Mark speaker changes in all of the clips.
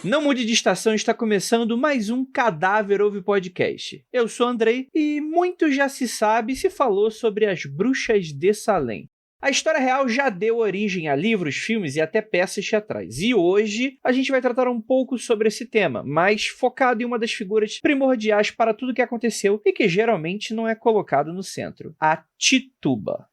Speaker 1: Não mude de estação, está começando mais um Cadáver Ouve Podcast. Eu sou Andrei e muito já se sabe, se falou sobre as bruxas de Salem. A história real já deu origem a livros, filmes e até peças teatrais. E hoje a gente vai tratar um pouco sobre esse tema, mas focado em uma das figuras primordiais para tudo o que aconteceu e que geralmente não é colocado no centro, a Tituba.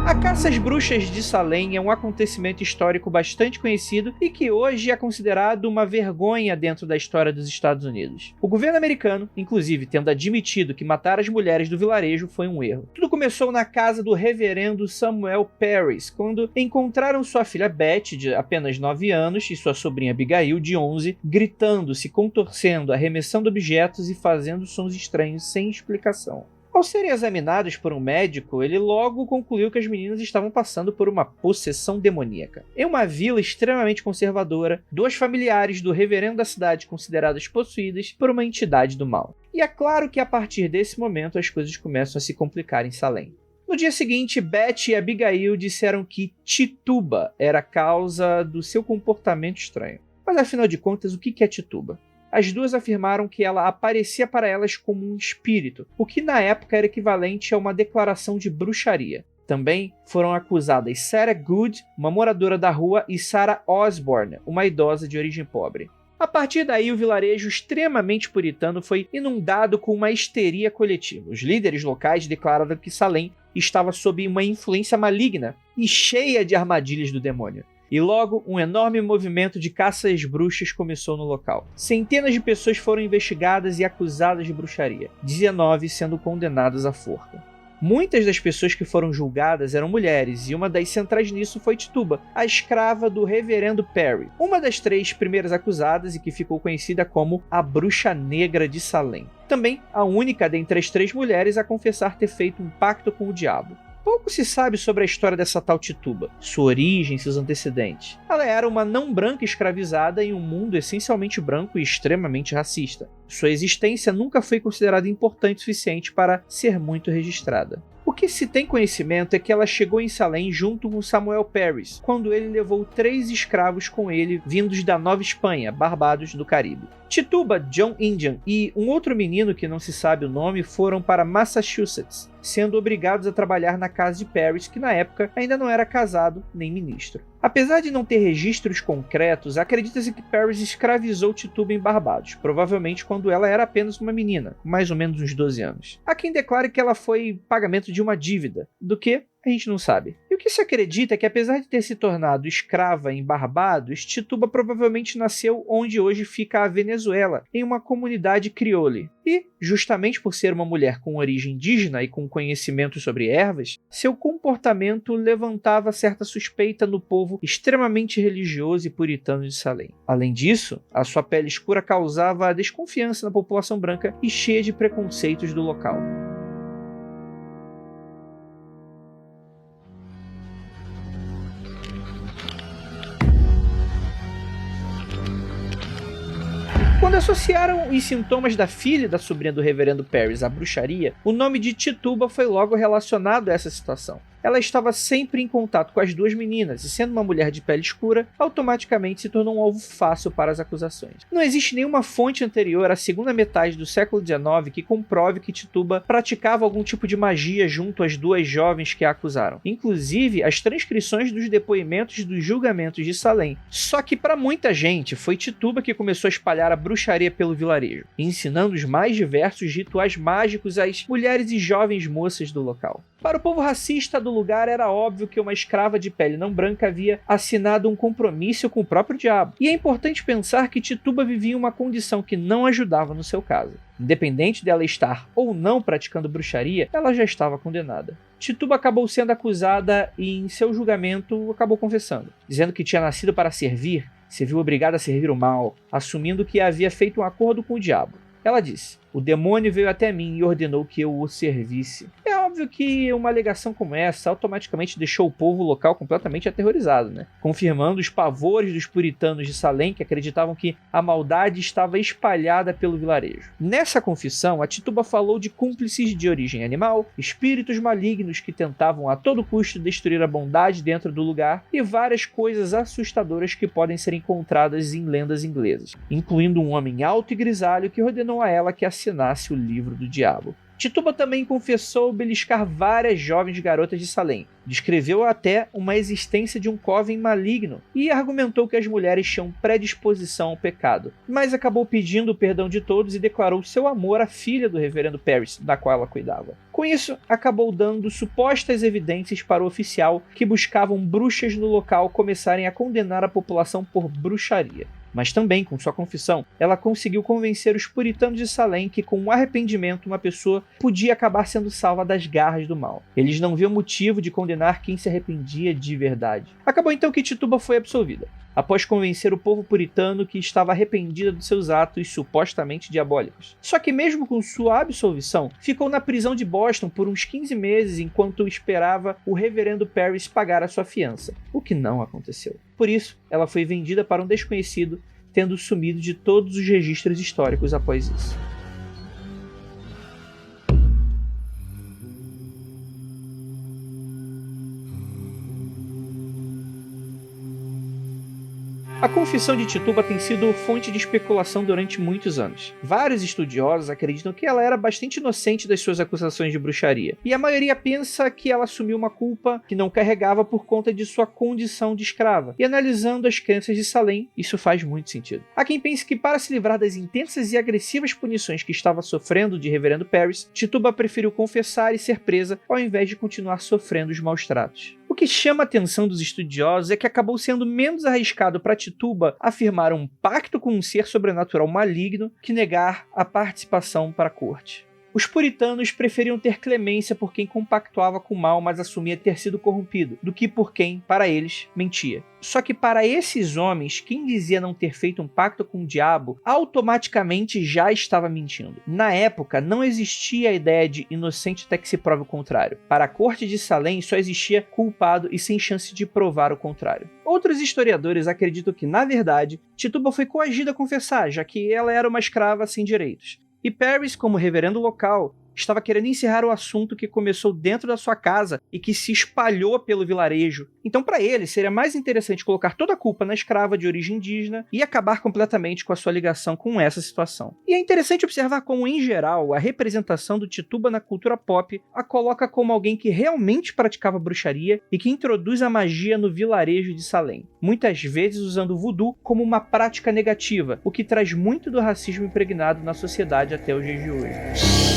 Speaker 1: A caça às bruxas de Salem é um acontecimento histórico bastante conhecido e que hoje é considerado uma vergonha dentro da história dos Estados Unidos. O governo americano, inclusive, tendo admitido que matar as mulheres do vilarejo foi um erro. Tudo começou na casa do reverendo Samuel Parris, quando encontraram sua filha Beth, de apenas 9 anos, e sua sobrinha Abigail, de 11, gritando, se contorcendo, arremessando objetos e fazendo sons estranhos sem explicação. Ao serem examinados por um médico, ele logo concluiu que as meninas estavam passando por uma possessão demoníaca. Em uma vila extremamente conservadora, 2 familiares do reverendo da cidade consideradas possuídas por uma entidade do mal. E é claro que a partir desse momento as coisas começam a se complicar em Salem. No dia seguinte, Beth e Abigail disseram que Tituba era a causa do seu comportamento estranho. Mas afinal de contas, o que é Tituba? As duas afirmaram que ela aparecia para elas como um espírito, o que na época era equivalente a uma declaração de bruxaria. Também foram acusadas Sarah Good, uma moradora da rua, e Sarah Osborne, uma idosa de origem pobre. A partir daí, o vilarejo extremamente puritano foi inundado com uma histeria coletiva. Os líderes locais declararam que Salem estava sob uma influência maligna e cheia de armadilhas do demônio. E logo, um enorme movimento de caça às bruxas começou no local. Centenas de pessoas foram investigadas e acusadas de bruxaria, 19 sendo condenadas à forca. Muitas das pessoas que foram julgadas eram mulheres, e uma das centrais nisso foi Tituba, a escrava do reverendo Parris, uma das 3 primeiras acusadas e que ficou conhecida como a Bruxa Negra de Salem. Também a única dentre as 3 mulheres a confessar ter feito um pacto com o diabo. Pouco se sabe sobre a história dessa tal Tituba, sua origem e seus antecedentes. Ela era uma não branca escravizada em um mundo essencialmente branco e extremamente racista. Sua existência nunca foi considerada importante o suficiente para ser muito registrada. O que se tem conhecimento é que ela chegou em Salem junto com Samuel Parris, quando ele levou 3 escravos com ele vindos da Nova Espanha, Barbados, do Caribe. Tituba, John Indian e um outro menino que não se sabe o nome foram para Massachusetts, sendo obrigados a trabalhar na casa de Parris, que na época ainda não era casado nem ministro. Apesar de não ter registros concretos, acredita-se que Parris escravizou Tituba em Barbados, provavelmente quando ela era apenas uma menina, mais ou menos uns 12 anos. Há quem declare que ela foi pagamento de uma dívida, do que a gente não sabe. E o que se acredita é que, apesar de ter se tornado escrava em Barbados, Tituba provavelmente nasceu onde hoje fica a Venezuela, em uma comunidade crioulo. E, justamente por ser uma mulher com origem indígena e com conhecimento sobre ervas, seu comportamento levantava certa suspeita no povo extremamente religioso e puritano de Salem. Além disso, a sua pele escura causava desconfiança na população branca e cheia de preconceitos do local. Quando associaram os sintomas da filha e da sobrinha do reverendo Parris à bruxaria, o nome de Tituba foi logo relacionado a essa situação. Ela estava sempre em contato com as 2 meninas e, sendo uma mulher de pele escura, automaticamente se tornou um alvo fácil para as acusações. Não existe nenhuma fonte anterior à segunda metade do século XIX que comprove que Tituba praticava algum tipo de magia junto às 2 jovens que a acusaram. Inclusive, as transcrições dos depoimentos dos julgamentos de Salem. Só que para muita gente, foi Tituba que começou a espalhar a bruxaria pelo vilarejo, ensinando os mais diversos rituais mágicos às mulheres e jovens moças do local. Para o povo racista do lugar, era óbvio que uma escrava de pele não branca havia assinado um compromisso com o próprio diabo. E é importante pensar que Tituba vivia em uma condição que não ajudava no seu caso. Independente dela estar ou não praticando bruxaria, ela já estava condenada. Tituba acabou sendo acusada e, em seu julgamento, acabou confessando, dizendo que tinha nascido para servir, se viu obrigada a servir o mal, assumindo que havia feito um acordo com o diabo. Ela disse: "O demônio veio até mim e ordenou que eu o servisse." É óbvio óbvio que uma alegação como essa automaticamente deixou o povo local completamente aterrorizado, né? Confirmando os pavores dos puritanos de Salem, que acreditavam que a maldade estava espalhada pelo vilarejo. Nessa confissão, a Tituba falou de cúmplices de origem animal, espíritos malignos que tentavam a todo custo destruir a bondade dentro do lugar e várias coisas assustadoras que podem ser encontradas em lendas inglesas, incluindo um homem alto e grisalho que ordenou a ela que assinasse o livro do diabo. Tituba também confessou beliscar várias jovens garotas de Salem, descreveu até uma existência de um coven maligno e argumentou que as mulheres tinham predisposição ao pecado, mas acabou pedindo o perdão de todos e declarou seu amor à filha do reverendo Parris, da qual ela cuidava. Com isso, acabou dando supostas evidências para o oficial que buscavam bruxas no local começarem a condenar a população por bruxaria. Mas também, com sua confissão, ela conseguiu convencer os puritanos de Salem que com um arrependimento uma pessoa podia acabar sendo salva das garras do mal. Eles não viam motivo de condenar quem se arrependia de verdade. Acabou então que Tituba foi absolvida, após convencer o povo puritano que estava arrependida dos seus atos supostamente diabólicos. Só que mesmo com sua absolvição, ficou na prisão de Boston por uns 15 meses enquanto esperava o reverendo Parris pagar a sua fiança, o que não aconteceu. Por isso, ela foi vendida para um desconhecido, tendo sumido de todos os registros históricos após isso. A confissão de Tituba tem sido fonte de especulação durante muitos anos. Vários estudiosos acreditam que ela era bastante inocente das suas acusações de bruxaria, e a maioria pensa que ela assumiu uma culpa que não carregava por conta de sua condição de escrava. E analisando as crenças de Salem, isso faz muito sentido. Há quem pense que para se livrar das intensas e agressivas punições que estava sofrendo de reverendo Parris, Tituba preferiu confessar e ser presa ao invés de continuar sofrendo os maus tratos. O que chama a atenção dos estudiosos é que acabou sendo menos arriscado para Tituba afirmar um pacto com um ser sobrenatural maligno que negar a participação para a corte. Os puritanos preferiam ter clemência por quem compactuava com o mal, mas assumia ter sido corrompido, do que por quem, para eles, mentia. Só que para esses homens, quem dizia não ter feito um pacto com o diabo, automaticamente já estava mentindo. Na época, não existia a ideia de inocente até que se prove o contrário. Para a corte de Salem, só existia culpado e sem chance de provar o contrário. Outros historiadores acreditam que, na verdade, Tituba foi coagida a confessar, já que ela era uma escrava sem direitos. E Parris, como reverendo local, estava querendo encerrar o assunto que começou dentro da sua casa e que se espalhou pelo vilarejo. Então, para ele, seria mais interessante colocar toda a culpa na escrava de origem indígena e acabar completamente com a sua ligação com essa situação. E é interessante observar como, em geral, a representação do Tituba na cultura pop a coloca como alguém que realmente praticava bruxaria e que introduz a magia no vilarejo de Salem, muitas vezes usando o voodoo como uma prática negativa, o que traz muito do racismo impregnado na sociedade até os dias de hoje.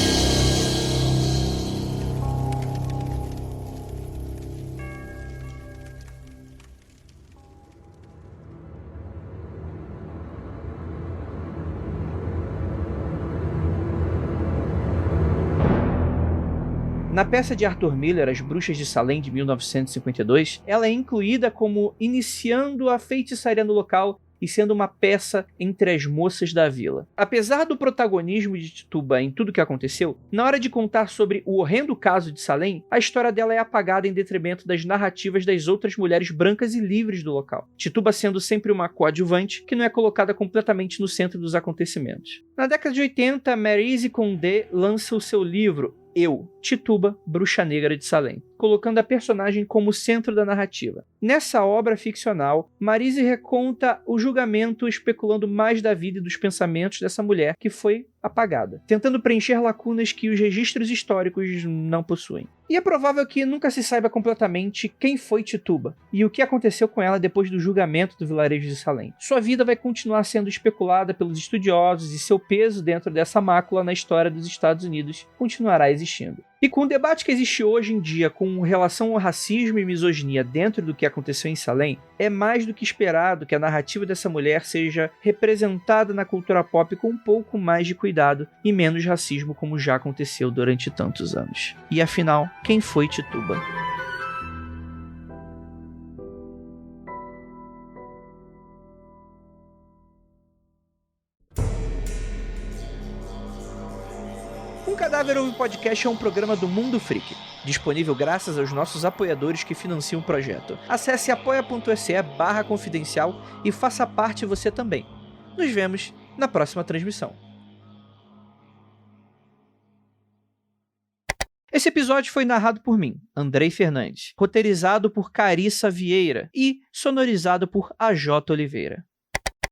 Speaker 1: Na peça de Arthur Miller, As Bruxas de Salem, de 1952, ela é incluída como iniciando a feitiçaria no local e sendo uma peça entre as moças da vila. Apesar do protagonismo de Tituba em tudo o que aconteceu, na hora de contar sobre o horrendo caso de Salem, a história dela é apagada em detrimento das narrativas das outras mulheres brancas e livres do local. Tituba sendo sempre uma coadjuvante que não é colocada completamente no centro dos acontecimentos. Na década de 80, Maryse Condé lança o seu livro Eu, Tituba, Bruxa Negra de Salem, colocando a personagem como centro da narrativa. Nessa obra ficcional, Maryse reconta o julgamento especulando mais da vida e dos pensamentos dessa mulher que foi apagada, tentando preencher lacunas que os registros históricos não possuem. E é provável que nunca se saiba completamente quem foi Tituba e o que aconteceu com ela depois do julgamento do vilarejo de Salem. Sua vida vai continuar sendo especulada pelos estudiosos e seu peso dentro dessa mácula na história dos Estados Unidos continuará existindo. E com o debate que existe hoje em dia com relação ao racismo e misoginia dentro do que aconteceu em Salem, é mais do que esperado que a narrativa dessa mulher seja representada na cultura pop com um pouco mais de cuidado e menos racismo como já aconteceu durante tantos anos. E afinal, quem foi Tituba? Um Cadáver Ouve Podcast é um programa do Mundo Freak, disponível graças aos nossos apoiadores que financiam o projeto. Acesse apoia.se/confidencial e faça parte você também. Nos vemos na próxima transmissão. Esse episódio foi narrado por mim, Andrei Fernandes, roteirizado por Carissa Vieira e sonorizado por AJ Oliveira.